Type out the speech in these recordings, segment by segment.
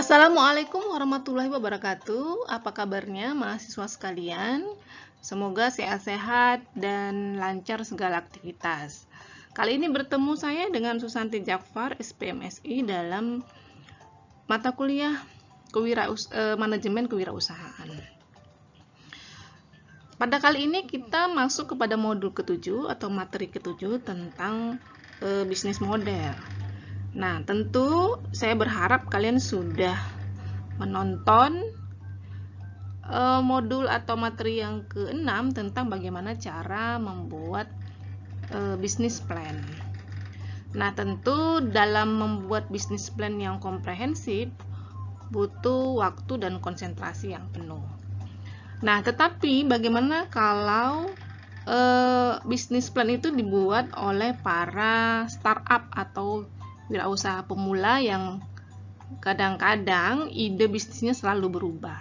Assalamualaikum warahmatullahi wabarakatuh. Apa kabarnya mahasiswa sekalian? Semoga sehat-sehat dan lancar segala aktivitas. Kali ini bertemu saya dengan Susanti Jafar, SPMSI dalam mata kuliah Manajemen Kewirausahaan. Pada kali ini kita masuk kepada modul ke-7 atau materi ke-7 tentang bisnis model. Nah, tentu saya berharap kalian sudah menonton modul atau materi yang ke-6 tentang bagaimana cara membuat bisnis plan. Nah, tentu dalam membuat bisnis plan yang komprehensif butuh waktu dan konsentrasi yang penuh. Nah, tetapi bagaimana kalau bisnis plan itu dibuat oleh para startup atau wirausaha pemula yang kadang-kadang ide bisnisnya selalu berubah?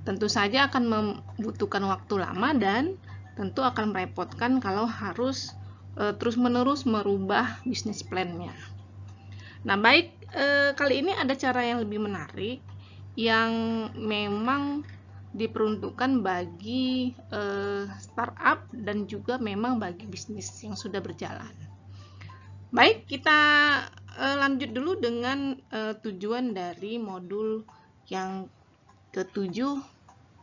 Tentu saja akan membutuhkan waktu lama dan tentu akan merepotkan kalau harus terus-menerus merubah bisnis plan-nya. Nah, baik, kali ini ada cara yang lebih menarik yang memang diperuntukkan bagi startup dan juga memang bagi bisnis yang sudah berjalan. Baik, kita lanjut dulu dengan tujuan dari modul yang ke-7,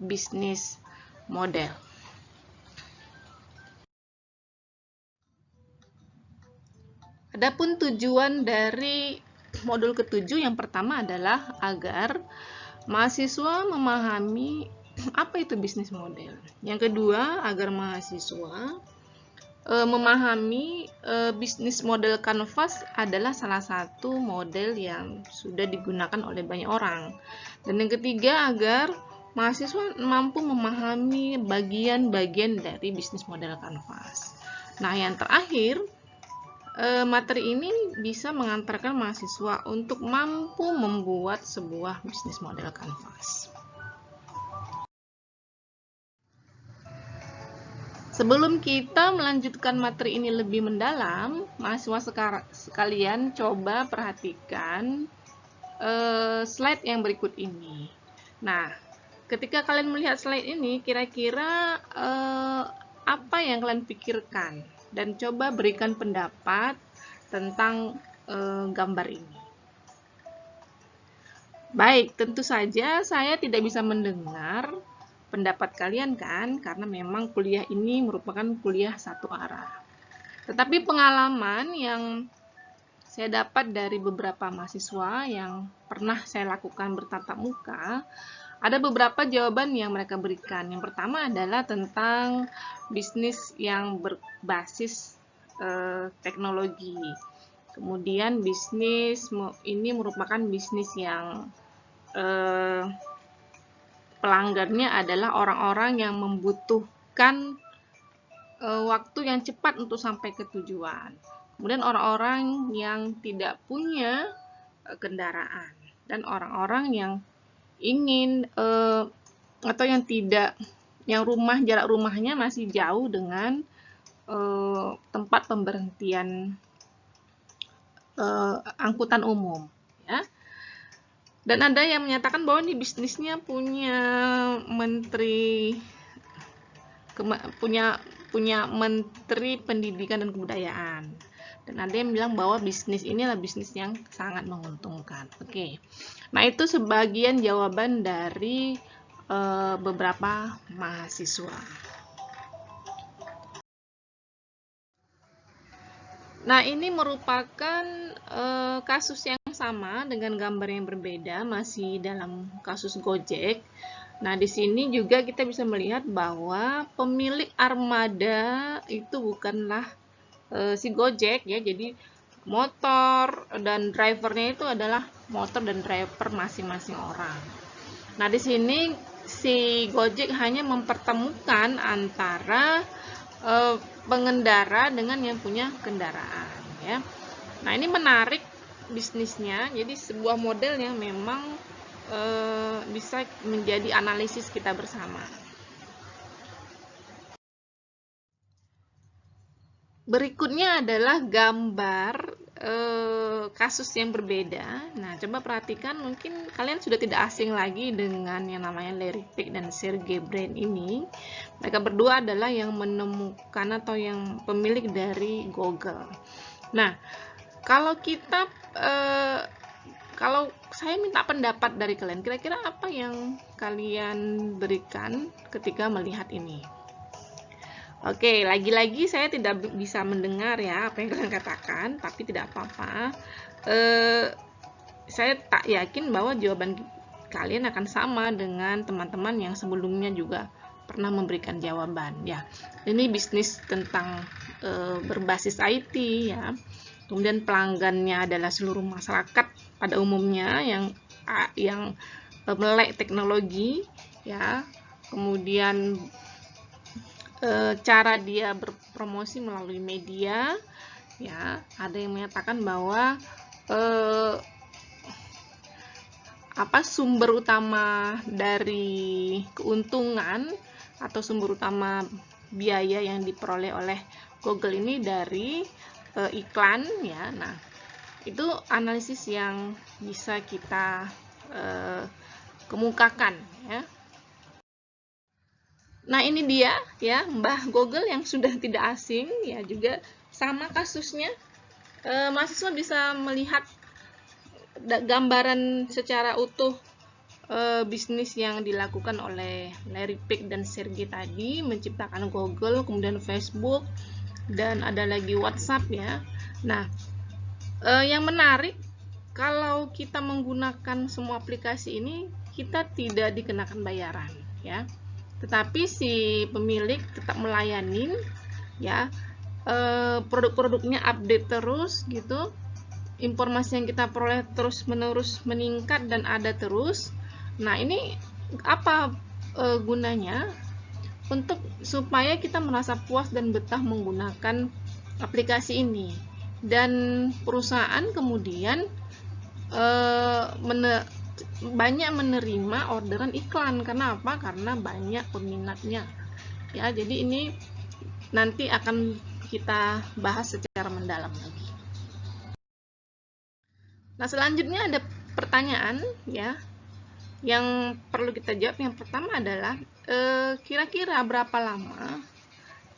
bisnis model. Adapun tujuan dari modul ke-7 yang pertama adalah agar mahasiswa memahami apa itu bisnis model. Yang kedua, agar mahasiswa memahami bisnis model Canvas adalah salah satu model yang sudah digunakan oleh banyak orang. Dan yang ketiga, agar mahasiswa mampu memahami bagian-bagian dari bisnis model Canvas. Nah, yang terakhir, materi ini bisa mengantarkan mahasiswa untuk mampu membuat sebuah bisnis model Canvas. Sebelum kita melanjutkan materi ini lebih mendalam, mahasiswa sekalian coba perhatikan slide yang berikut ini. Nah, ketika kalian melihat slide ini, kira-kira apa yang kalian pikirkan? Dan coba berikan pendapat tentang gambar ini. Baik, tentu saja saya tidak bisa mendengar pendapat kalian kan, karena memang kuliah ini merupakan kuliah satu arah. Tetapi pengalaman yang saya dapat dari beberapa mahasiswa yang pernah saya lakukan bertatap muka, ada beberapa jawaban yang mereka berikan. Yang pertama adalah tentang bisnis yang berbasis teknologi. Kemudian bisnis ini merupakan bisnis yang pelanggannya adalah orang-orang yang membutuhkan waktu yang cepat untuk sampai ke tujuan. Kemudian orang-orang yang tidak punya kendaraan dan orang-orang yang ingin atau yang tidak, yang jarak rumahnya masih jauh dengan tempat pemberhentian angkutan umum, ya. Dan ada yang menyatakan bahwa ini bisnisnya punya menteri pendidikan dan kebudayaan. Dan ada yang bilang bahwa bisnis ini adalah bisnis yang sangat menguntungkan. Oke. Nah, itu sebagian jawaban dari beberapa mahasiswa. Nah, ini merupakan kasus yang sama dengan gambar yang berbeda, masih dalam kasus Gojek. Nah, di sini juga kita bisa melihat bahwa pemilik armada itu bukanlah si Gojek ya, jadi motor dan drivernya itu adalah motor dan driver masing-masing orang. Nah, di sini si Gojek hanya mempertemukan antara pengendara dengan yang punya kendaraan, ya. Nah, ini menarik bisnisnya, jadi sebuah model yang memang bisa menjadi analisis kita bersama. Berikutnya adalah gambar kasus yang berbeda. Nah, coba perhatikan, mungkin kalian sudah tidak asing lagi dengan yang namanya Larry Page dan Sergey Brin ini. Mereka berdua adalah yang menemukan atau yang pemilik dari Google. Nah, kalau kita kalau saya minta pendapat dari kalian, kira-kira apa yang kalian berikan ketika melihat ini? Oke, lagi-lagi saya tidak bisa mendengar ya apa yang kalian katakan, tapi tidak apa-apa. Saya tak yakin bahwa jawaban kalian akan sama dengan teman-teman yang sebelumnya juga pernah memberikan jawaban ya. Ini bisnis tentang berbasis IT ya. Kemudian pelanggannya adalah seluruh masyarakat pada umumnya yang melek teknologi ya. Kemudian cara dia berpromosi melalui media ya. Ada yang menyatakan bahwa sumber utama dari keuntungan atau sumber utama biaya yang diperoleh oleh Google ini dari iklan ya. Nah, itu analisis yang bisa kita kemukakan ya. Nah, ini dia ya, Mbah Google yang sudah tidak asing ya, juga sama kasusnya. Mahasiswa bisa melihat gambaran secara utuh bisnis yang dilakukan oleh Larry Page dan Sergey tadi, menciptakan Google, kemudian Facebook, dan ada lagi WhatsApp ya. Nah, yang menarik, kalau kita menggunakan semua aplikasi ini, kita tidak dikenakan bayaran ya. Tetapi si pemilik tetap melayanin ya, produk-produknya update terus gitu, informasi yang kita peroleh terus-menerus meningkat dan ada terus. Nah, ini apa gunanya? Untuk supaya kita merasa puas dan betah menggunakan aplikasi ini, dan perusahaan kemudian banyak menerima orderan iklan. Karena apa? Karena banyak peminatnya ya. Jadi ini nanti akan kita bahas secara mendalam lagi. Nah, selanjutnya ada pertanyaan ya yang perlu kita jawab. Yang pertama adalah kira-kira berapa lama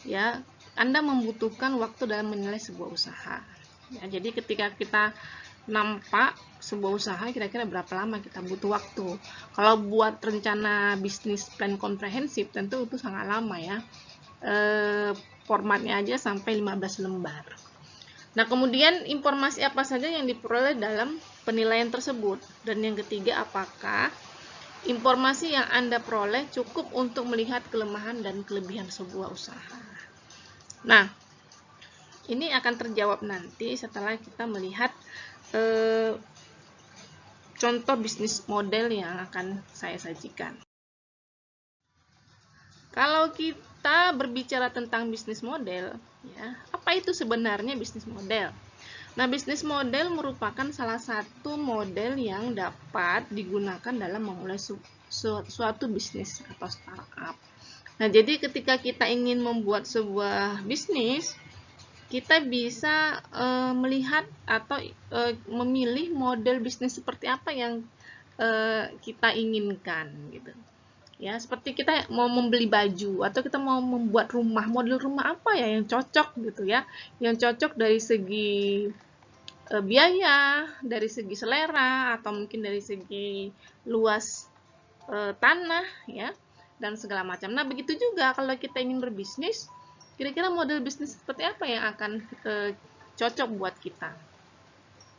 ya Anda membutuhkan waktu dalam menilai sebuah usaha ya. Jadi ketika kita nampak sebuah usaha, kira-kira berapa lama kita butuh waktu. Kalau buat rencana bisnis plan komprehensif tentu itu sangat lama ya, formatnya aja sampai 15 lembar. Nah, kemudian informasi apa saja yang diperoleh dalam penilaian tersebut. Dan yang ketiga, apakah informasi yang Anda peroleh cukup untuk melihat kelemahan dan kelebihan sebuah usaha. Nah, ini akan terjawab nanti setelah kita melihat contoh bisnis model yang akan saya sajikan. Kalau kita berbicara tentang bisnis model, ya, apa itu sebenarnya bisnis model? Nah, bisnis model merupakan salah satu model yang dapat digunakan dalam memulai suatu bisnis atau startup. Nah, jadi ketika kita ingin membuat sebuah bisnis, kita bisa melihat atau memilih model bisnis seperti apa yang kita inginkan gitu ya. Seperti kita mau membeli baju atau kita mau membuat rumah, model rumah apa ya yang cocok gitu ya, yang cocok dari segi biaya, dari segi selera, atau mungkin dari segi luas tanah ya, dan segala macam. Nah, begitu juga kalau kita ingin berbisnis, kira-kira model bisnis seperti apa yang akan cocok buat kita.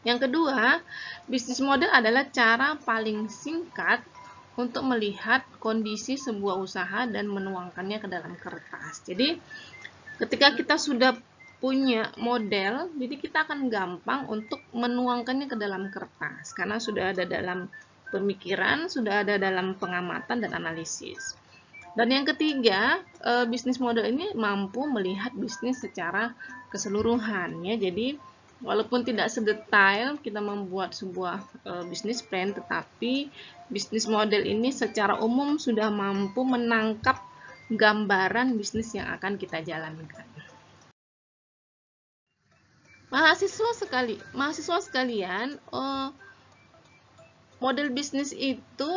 Yang kedua, bisnis model adalah cara paling singkat untuk melihat kondisi sebuah usaha dan menuangkannya ke dalam kertas. Jadi, ketika kita sudah punya model, jadi kita akan gampang untuk menuangkannya ke dalam kertas, karena sudah ada dalam pemikiran, sudah ada dalam pengamatan dan analisis. Dan yang ketiga, bisnis model ini mampu melihat bisnis secara keseluruhan ya. Jadi walaupun tidak sedetail kita membuat sebuah bisnis plan, tetapi bisnis model ini secara umum sudah mampu menangkap gambaran bisnis yang akan kita jalankan. Mahasiswa sekalian, model bisnis itu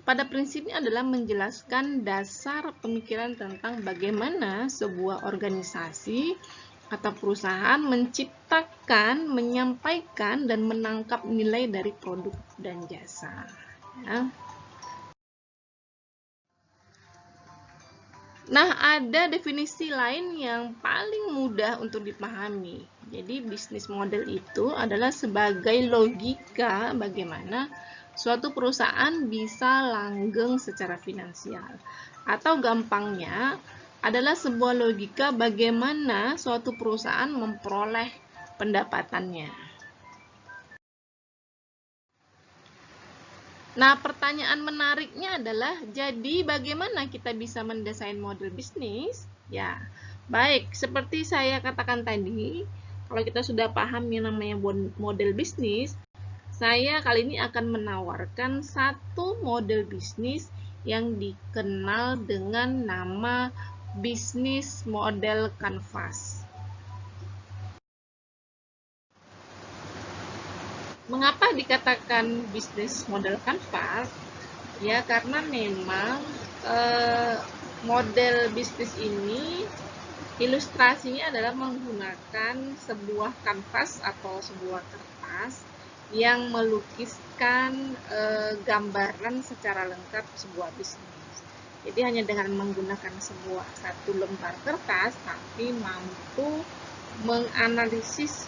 pada prinsipnya adalah menjelaskan dasar pemikiran tentang bagaimana sebuah organisasi atau perusahaan menciptakan, menyampaikan, dan menangkap nilai dari produk dan jasa. Ya. Nah, ada definisi lain yang paling mudah untuk dipahami. Jadi, bisnis model itu adalah sebagai logika bagaimana suatu perusahaan bisa langgeng secara finansial. Atau gampangnya, adalah sebuah logika bagaimana suatu perusahaan memperoleh pendapatannya. Nah, pertanyaan menariknya adalah, jadi bagaimana kita bisa mendesain model bisnis? Ya, baik, seperti saya katakan tadi, kalau kita sudah paham yang namanya model bisnis, saya kali ini akan menawarkan satu model bisnis yang dikenal dengan nama bisnis model kanvas. Mengapa dikatakan bisnis model kanvas? Ya, karena memang model bisnis ini ilustrasinya adalah menggunakan sebuah kanvas atau sebuah kertas yang melukiskan gambaran secara lengkap sebuah bisnis. Jadi hanya dengan menggunakan satu lembar kertas, tapi mampu menganalisis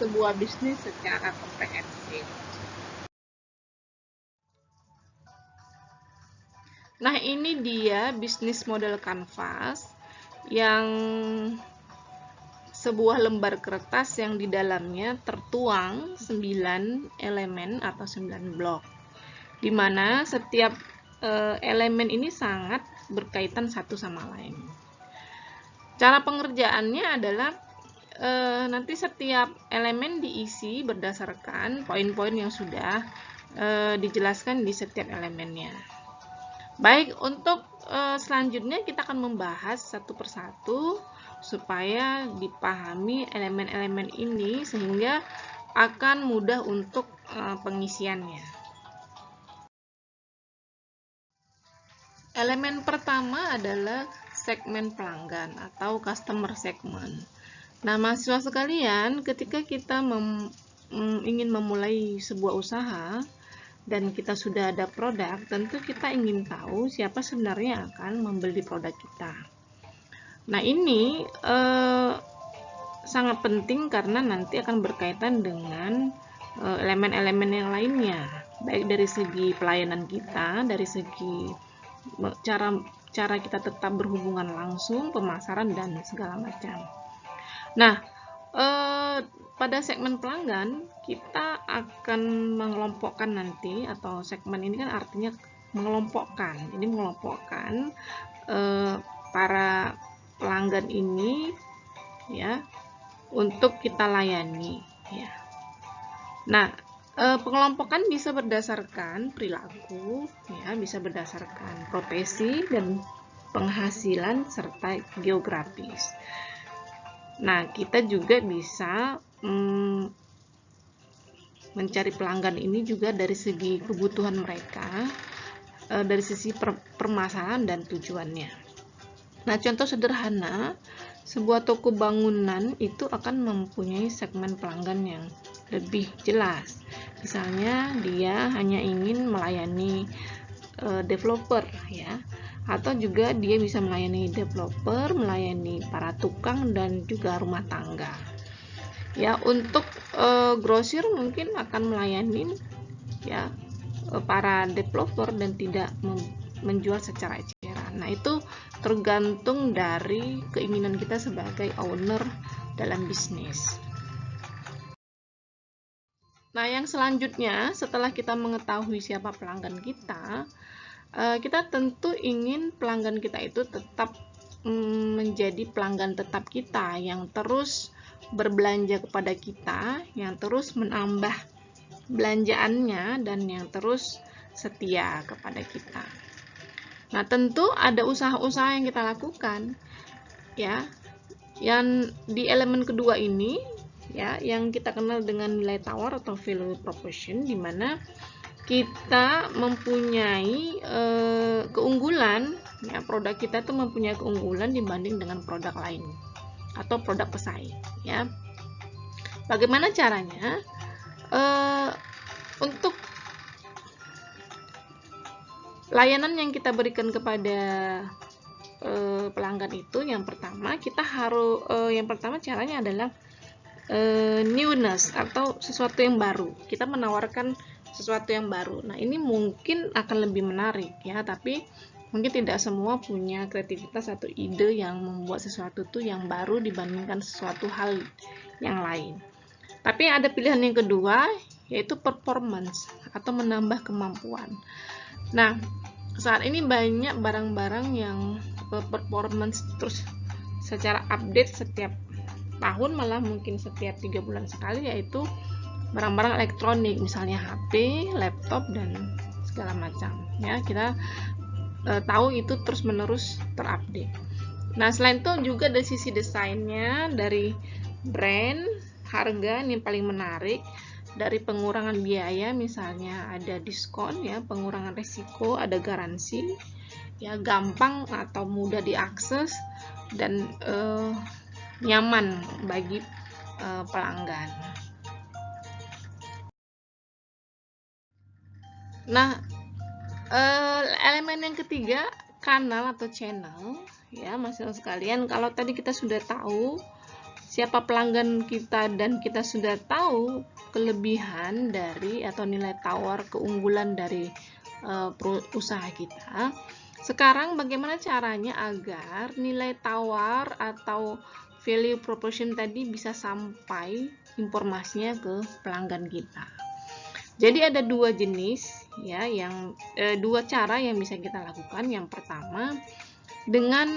sebuah bisnis secara komprehensif. Nah, ini dia bisnis model kanvas, yang sebuah lembar kertas yang di dalamnya tertuang 9 elemen atau 9 blok, di mana setiap elemen ini sangat berkaitan satu sama lain. Cara pengerjaannya adalah nanti setiap elemen diisi berdasarkan poin-poin yang sudah dijelaskan di setiap elemennya. Baik, untuk selanjutnya kita akan membahas satu persatu supaya dipahami elemen-elemen ini sehingga akan mudah untuk pengisiannya. Elemen pertama adalah segmen pelanggan atau customer segment. Nah, mahasiswa sekalian, ketika kita ingin memulai sebuah usaha dan kita sudah ada produk, tentu kita ingin tahu siapa sebenarnya akan membeli produk kita. Nah, ini sangat penting karena nanti akan berkaitan dengan elemen-elemen yang lainnya, baik dari segi pelayanan kita, dari segi cara kita tetap berhubungan langsung, pemasaran, dan segala macam. Nah, pada segmen pelanggan kita akan mengelompokkan nanti, atau segmen ini kan artinya mengelompokkan. Jadi mengelompokkan para pelanggan ini ya untuk kita layani ya. Nah, pengelompokan bisa berdasarkan perilaku ya, bisa berdasarkan profesi dan penghasilan serta geografis. Nah, kita juga bisa mencari pelanggan ini juga dari segi kebutuhan mereka, dari sisi permasalahan dan tujuannya. Nah, contoh sederhana, sebuah toko bangunan itu akan mempunyai segmen pelanggan yang lebih jelas. Misalnya, dia hanya ingin melayani developer ya, atau juga dia bisa melayani developer, melayani para tukang, dan juga rumah tangga. Ya, untuk grosir mungkin akan melayani ya para developer dan tidak menjual secara eceran. Nah, itu tergantung dari keinginan kita sebagai owner dalam bisnis. Nah, yang selanjutnya setelah kita mengetahui siapa pelanggan kita, kita tentu ingin pelanggan kita itu tetap menjadi pelanggan tetap kita yang terus berbelanja kepada kita, yang terus menambah belanjaannya, dan yang terus setia kepada kita. Nah, tentu ada usaha-usaha yang kita lakukan ya. Yang di elemen kedua ini ya, yang kita kenal dengan nilai tawar atau value proposition, di mana kita mempunyai keunggulan, ya, produk kita tuh mempunyai keunggulan dibanding dengan produk lain atau produk pesaing, ya. Bagaimana caranya? Untuk layanan yang kita berikan kepada pelanggan itu, yang pertama caranya adalah newness atau sesuatu yang baru. Kita menawarkan sesuatu yang baru. Nah, ini mungkin akan lebih menarik, ya, tapi mungkin tidak semua punya kreativitas atau ide yang membuat sesuatu itu yang baru dibandingkan sesuatu hal yang lain. Tapi ada pilihan yang kedua, yaitu performance atau menambah kemampuan. Nah, saat ini banyak barang-barang yang performance terus secara update setiap tahun, malah mungkin setiap 3 bulan sekali, yaitu barang-barang elektronik, misalnya HP, laptop, dan segala macam, ya. Kita tahu itu terus-menerus terupdate. Nah, selain itu juga dari sisi desainnya, dari brand, harga ini paling menarik, dari pengurangan biaya, misalnya ada diskon, ya, pengurangan resiko, ada garansi, ya, gampang atau mudah diakses, dan nyaman bagi pelanggan. Nah, elemen yang ketiga, kanal atau channel, ya, mahasiswa sekalian. Kalau tadi kita sudah tahu siapa pelanggan kita dan kita sudah tahu kelebihan dari atau nilai tawar, keunggulan dari usaha kita, sekarang bagaimana caranya agar nilai tawar atau value proposition tadi bisa sampai informasinya ke pelanggan kita. Jadi ada dua jenis, ya, dua cara yang bisa kita lakukan. Yang pertama, dengan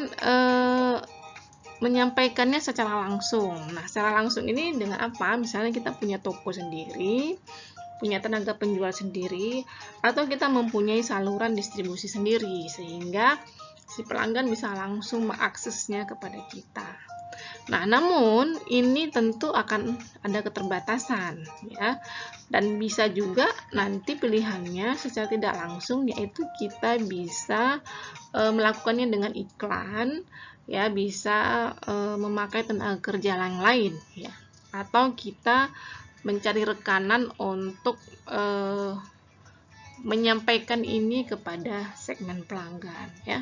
menyampaikannya secara langsung. Nah, secara langsung ini dengan apa? Misalnya kita punya toko sendiri, punya tenaga penjual sendiri, atau kita mempunyai saluran distribusi sendiri, sehingga si pelanggan bisa langsung mengaksesnya kepada kita. Nah, namun ini tentu akan ada keterbatasan, ya, dan bisa juga nanti pilihannya secara tidak langsung, yaitu kita bisa melakukannya dengan iklan, ya, bisa memakai tenaga kerja yang lain, ya, atau kita mencari rekanan untuk menyampaikan ini kepada segmen pelanggan, ya.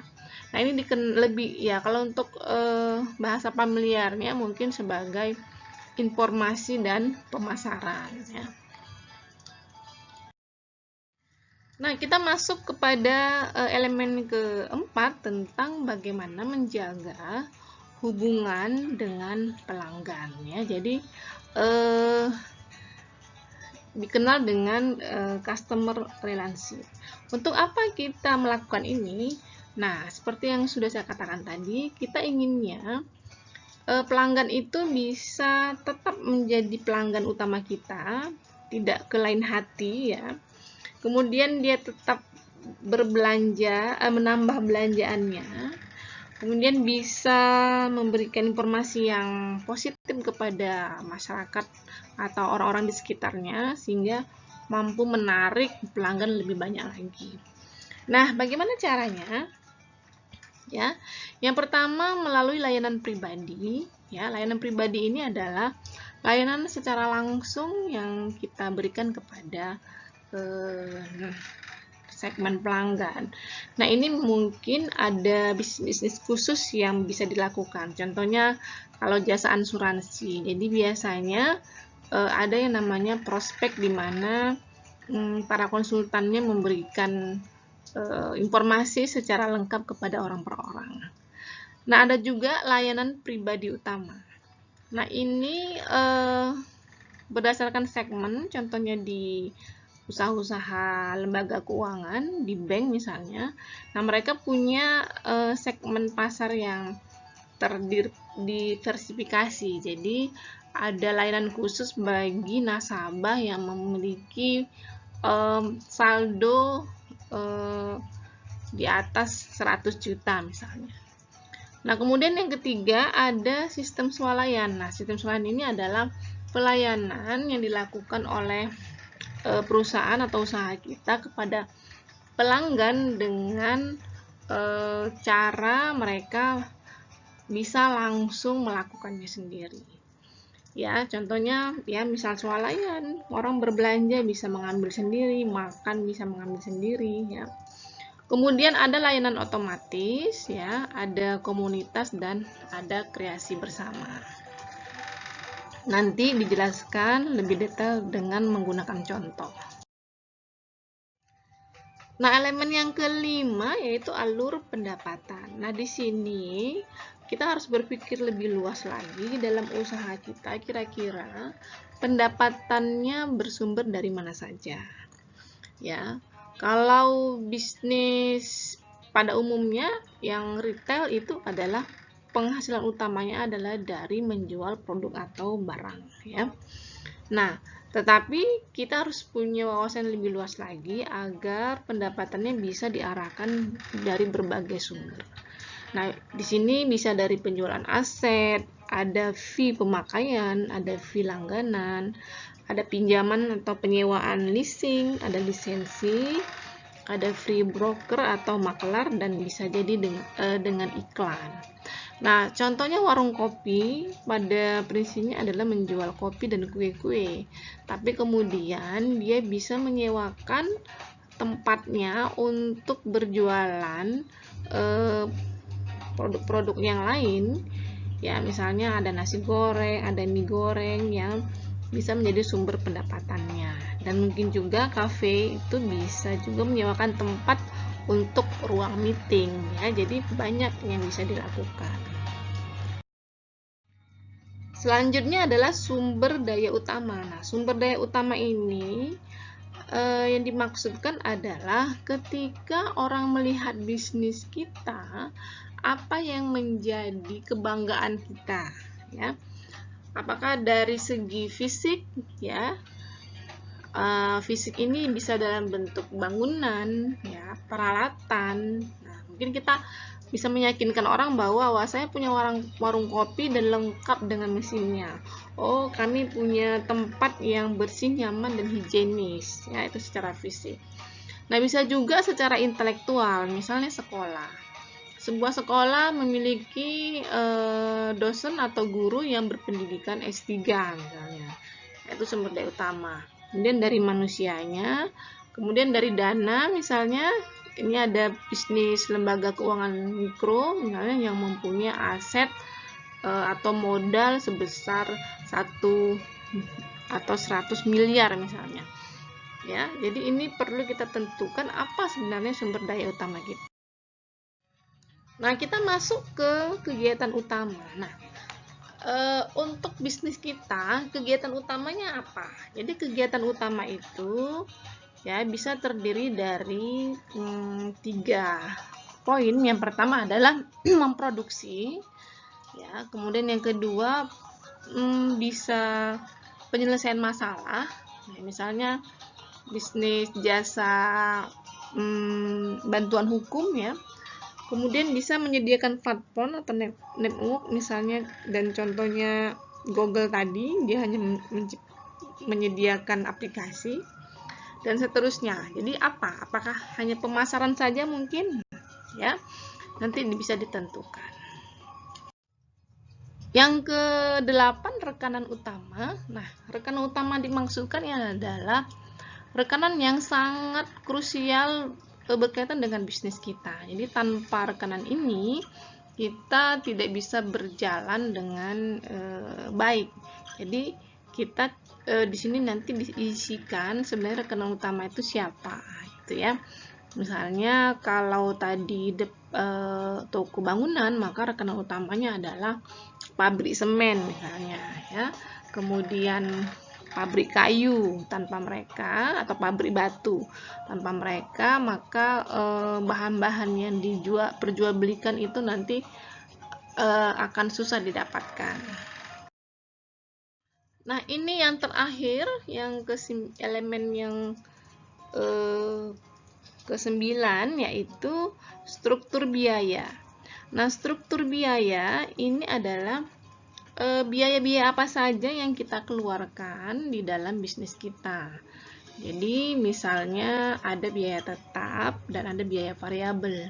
Nah, ini lebih, ya, kalau untuk bahasa familiarnya mungkin sebagai informasi dan pemasaran, ya. Nah, kita masuk kepada elemen keempat tentang bagaimana menjaga hubungan dengan pelanggan, ya. Jadi dikenal dengan customer relationship. Untuk apa kita melakukan ini? Nah, seperti yang sudah saya katakan tadi, kita inginnya pelanggan itu bisa tetap menjadi pelanggan utama kita, tidak ke lain hati, ya. Kemudian dia tetap berbelanja, menambah belanjaannya. Kemudian bisa memberikan informasi yang positif kepada masyarakat atau orang-orang di sekitarnya, sehingga mampu menarik pelanggan lebih banyak lagi. Nah, bagaimana caranya? Ya, yang pertama melalui layanan pribadi. Ya, layanan pribadi ini adalah layanan secara langsung yang kita berikan kepada segmen pelanggan. Nah, ini mungkin ada bisnis khusus yang bisa dilakukan. Contohnya kalau jasa asuransi. Jadi biasanya ada yang namanya prospek, di mana para konsultannya memberikan informasi secara lengkap kepada orang per orang. Nah, ada juga layanan pribadi utama. Nah, ini berdasarkan segmen, contohnya di usaha-usaha lembaga keuangan, di bank misalnya. Nah, mereka punya segmen pasar yang terdiversifikasi. Jadi ada layanan khusus bagi nasabah yang memiliki saldo di atas 100 juta misalnya. Nah, kemudian yang ketiga ada sistem swalayan. Nah, sistem swalayan ini adalah pelayanan yang dilakukan oleh perusahaan atau usaha kita kepada pelanggan dengan cara mereka bisa langsung melakukannya sendiri. Ya, contohnya ya misal swalayan, orang berbelanja bisa mengambil sendiri, makan bisa mengambil sendiri ya. Kemudian ada layanan otomatis ya, ada komunitas dan ada kreasi bersama. Nanti dijelaskan lebih detail dengan menggunakan contoh. Nah, elemen yang kelima yaitu alur pendapatan. Nah, di sini kita harus berpikir lebih luas lagi dalam usaha kita, kira-kira pendapatannya bersumber dari mana saja. Ya, kalau bisnis pada umumnya yang retail itu adalah penghasilan utamanya adalah dari menjual produk atau barang ya. Nah, tetapi kita harus punya wawasan lebih luas lagi agar pendapatannya bisa diarahkan dari berbagai sumber. Nah, di sini bisa dari penjualan aset, ada fee pemakaian, ada fee langganan, ada pinjaman atau penyewaan leasing, ada lisensi, ada free broker atau makelar, dan bisa jadi dengan iklan. Nah, contohnya warung kopi pada prinsipnya adalah menjual kopi dan kue-kue. Tapi kemudian dia bisa menyewakan tempatnya untuk berjualan produk-produk yang lain. Ya, misalnya ada nasi goreng, ada mie goreng yang bisa menjadi sumber pendapatannya. Dan mungkin juga kafe itu bisa juga menyewakan tempat untuk ruang meeting ya. Jadi banyak yang bisa dilakukan. Selanjutnya adalah sumber daya utama. Nah, sumber daya utama ini yang dimaksudkan adalah ketika orang melihat bisnis kita, apa yang menjadi kebanggaan kita, ya? Apakah dari segi fisik, ya? Fisik ini bisa dalam bentuk bangunan, ya, peralatan. Nah, mungkin kita bisa meyakinkan orang bahwa wah, saya punya warung kopi dan lengkap dengan mesinnya. Oh, kami punya tempat yang bersih, nyaman, dan higienis. Ya, itu secara fisik. Nah, bisa juga secara intelektual, misalnya sekolah. Sebuah sekolah memiliki dosen atau guru yang berpendidikan S3 misalnya. Itu sumber daya utama. Kemudian dari manusianya, kemudian dari dana misalnya. Ini ada bisnis lembaga keuangan mikro misalnya yang mempunyai aset atau modal sebesar 1 atau 100 miliar misalnya. Ya, jadi ini perlu kita tentukan apa sebenarnya sumber daya utama kita. Nah, kita masuk ke kegiatan utama. Nah, untuk bisnis kita, kegiatan utamanya apa? Jadi kegiatan utama itu ya bisa terdiri dari 3 poin. Yang pertama adalah memproduksi, ya. Kemudian yang kedua bisa penyelesaian masalah, ya, misalnya bisnis jasa bantuan hukum ya. Kemudian bisa menyediakan platform atau network misalnya, dan contohnya Google tadi, dia hanya menyediakan aplikasi dan seterusnya. Jadi apakah hanya pemasaran saja mungkin? Ya, nanti bisa ditentukan. Yang ke-8 rekanan utama. Nah, rekanan utama dimaksudkan adalah rekanan yang sangat krusial berkaitan dengan bisnis kita. Jadi tanpa rekanan ini kita tidak bisa berjalan dengan baik. Jadi kita di sini nanti diisikan sebenarnya rekanan utama itu siapa, gitu ya. Misalnya kalau tadi toko bangunan, maka rekanan utamanya adalah pabrik semen misalnya, ya. Kemudian pabrik kayu, tanpa mereka, atau pabrik batu, tanpa mereka maka bahan-bahan yang perjualbelikan itu nanti akan susah didapatkan. Nah, ini yang terakhir, yang elemen yang ke-9 yaitu struktur biaya. Nah, struktur biaya ini adalah biaya-biaya apa saja yang kita keluarkan di dalam bisnis kita. Jadi misalnya ada biaya tetap dan ada biaya variabel.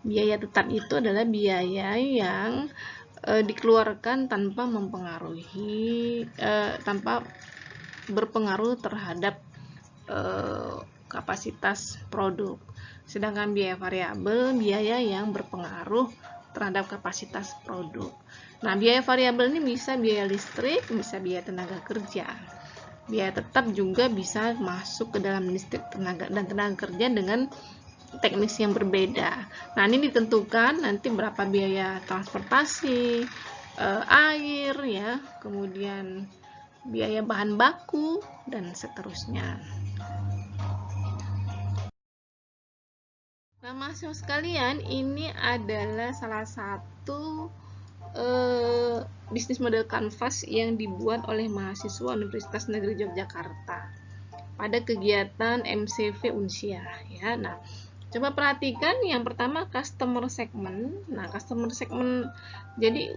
Biaya tetap itu adalah biaya yang dikeluarkan tanpa mempengaruhi tanpa berpengaruh terhadap kapasitas produk. Sedangkan biaya variabel biaya yang berpengaruh terhadap kapasitas produk. Nah, biaya variabel ini bisa biaya listrik, bisa biaya tenaga kerja. Biaya tetap juga bisa masuk ke dalam listrik dan tenaga kerja dengan teknis yang berbeda. Nah, ini ditentukan nanti berapa biaya transportasi, air ya, kemudian biaya bahan baku dan seterusnya. Nah, mahasiswa sekalian, ini adalah salah satu bisnis model kanvas yang dibuat oleh mahasiswa Universitas Negeri Yogyakarta pada kegiatan MCV Unsiah ya. Nah, coba perhatikan yang pertama customer segment. Nah, customer segment jadi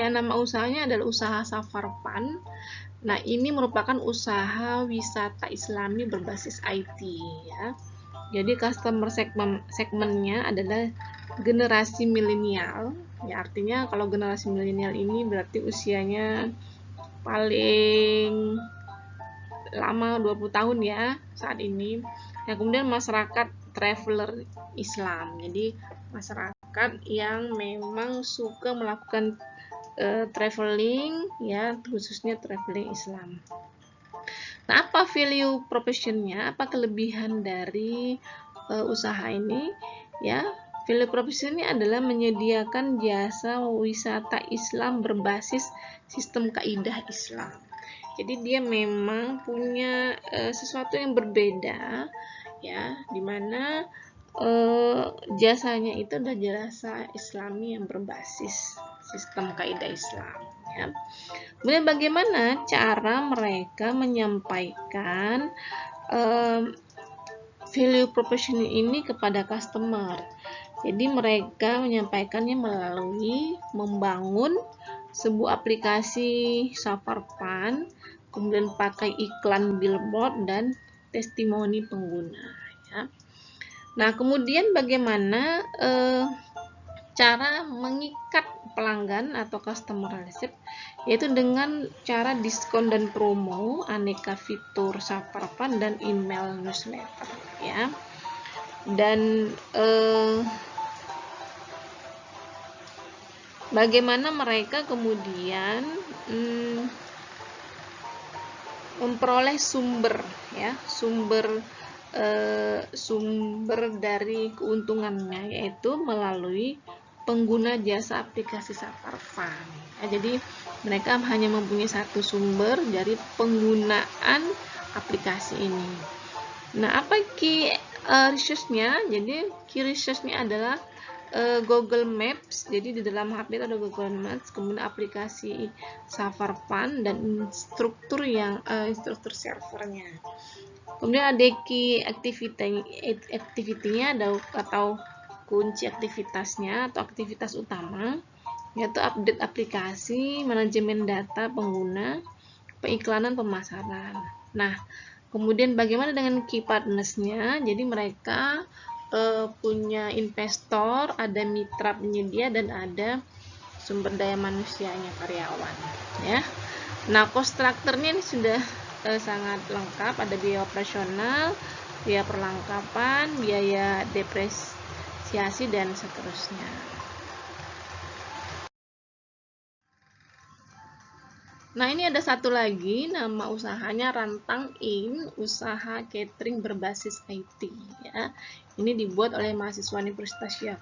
nama usahanya adalah usaha Safar Fund. Nah, ini merupakan usaha wisata Islami berbasis IT ya. Jadi customer segmentnya adalah generasi milenial. Ya, artinya kalau generasi milenial ini berarti usianya paling lama 20 tahun ya saat ini. Nah, kemudian masyarakat traveler Islam. Jadi masyarakat yang memang suka melakukan traveling ya, khususnya traveling Islam. Nah, apa value proposition-nya? Apa kelebihan dari usaha ini? Ya, value proposition ini adalah menyediakan jasa wisata Islam berbasis sistem kaidah Islam. Jadi dia memang punya sesuatu yang berbeda, ya, dimana jasanya itu adalah jasa Islami yang berbasis sistem kaidah Islam. Ya. Kemudian bagaimana cara mereka menyampaikan value proposition ini kepada customer? Jadi mereka menyampaikannya melalui membangun sebuah aplikasi Safar Fund, kemudian pakai iklan billboard dan testimoni pengguna. Ya. Nah, kemudian bagaimana cara mengikat pelanggan atau customer relationship, yaitu dengan cara diskon dan promo, aneka fitur Safar Fund dan email newsletter ya. Dan bagaimana mereka kemudian memperoleh sumber dari keuntungannya, yaitu melalui pengguna jasa aplikasi Safar Fund. Ya, jadi mereka hanya mempunyai satu sumber dari penggunaan aplikasi ini. Nah, apa key resource-nya? Jadi key resource-nya adalah Google Maps. Jadi di dalam HP itu ada Google Maps, kemudian aplikasi Safar Fund dan instruktur servernya. Kemudian ada key activity-nya atau kunci aktivitasnya atau aktivitas utama, yaitu update aplikasi, manajemen data pengguna, peiklanan, pemasaran. Nah, kemudian bagaimana dengan key partners-nya? Jadi mereka punya investor, ada mitra penyedia, dan ada sumber daya manusianya, karyawan. Ya. Nah, cost structure-nya ini sudah sangat lengkap. Ada biaya operasional, biaya perlengkapan, biaya depresiasi, dan seterusnya. Nah, ini ada satu lagi, nama usahanya Rantang In, usaha catering berbasis IT ya. Ini dibuat oleh mahasiswa Universitas Syiah.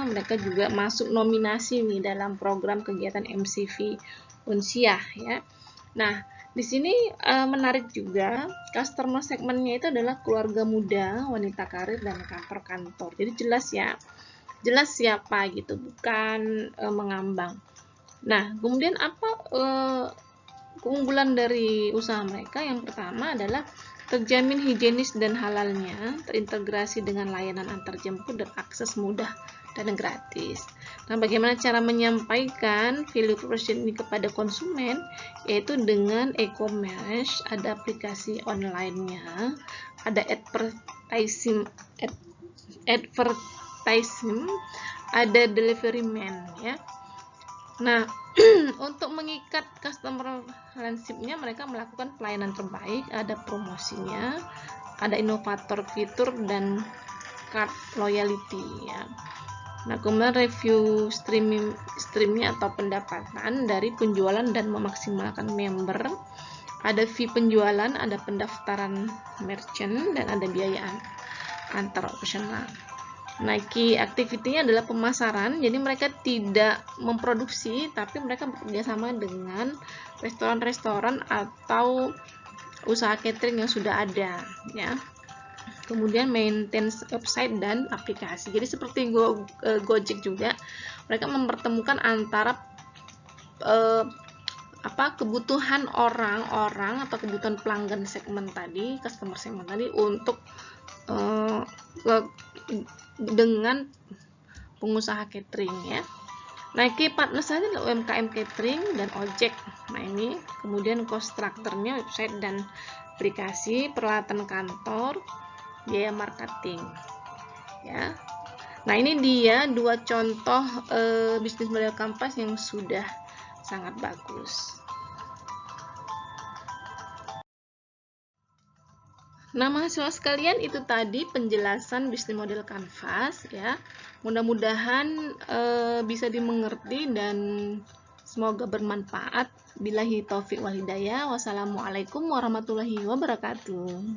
Mereka juga masuk nominasi nih dalam program kegiatan MCV Unsiah ya. Nah, di sini menarik juga, customer segmentnya itu adalah keluarga muda, wanita karir, dan kantor-kantor. Jadi jelas ya, jelas siapa gitu, bukan mengambang. Nah, kemudian apa keunggulan dari usaha mereka? Yang pertama adalah terjamin higienis dan halalnya, terintegrasi dengan layanan antarjemput dan akses mudah dan gratis. Nah, bagaimana cara menyampaikan value proposition ini kepada konsumen? Yaitu dengan e-commerce, ada aplikasi online-nya, ada advertising, ada delivery man ya. Nah, untuk mengikat customer relationship-nya, mereka melakukan pelayanan terbaik, ada promosinya, ada inovator fitur dan card loyalty ya. Nah, kemudian review streaming atau pendapatan dari penjualan dan memaksimalkan member, ada fee penjualan, ada pendaftaran merchant, dan ada biaya antar operasional. Nah, key activity-nya adalah pemasaran, jadi mereka tidak memproduksi, tapi mereka bekerja sama dengan restoran-restoran atau usaha catering yang sudah ada, ya. Kemudian maintain website dan aplikasi. Jadi seperti Gojek juga, mereka mempertemukan antara kebutuhan orang-orang atau kebutuhan pelanggan segmen tadi, customer segmen tadi, untuk dengan pengusaha catering ya. Nah, key partner saja adalah UMKM catering dan ojek. Nah, ini kemudian cost structure-nya, website dan aplikasi, peralatan kantor, biaya marketing ya. Nah, ini dia dua contoh bisnis model Kanvas yang sudah sangat bagus. Nah, mahasiswa sekalian, itu tadi penjelasan bisnis model Kanvas ya. Mudah-mudahan bisa dimengerti dan semoga bermanfaat. Billahi taufiq wal hidayah. Wassalamualaikum warahmatullahi wabarakatuh.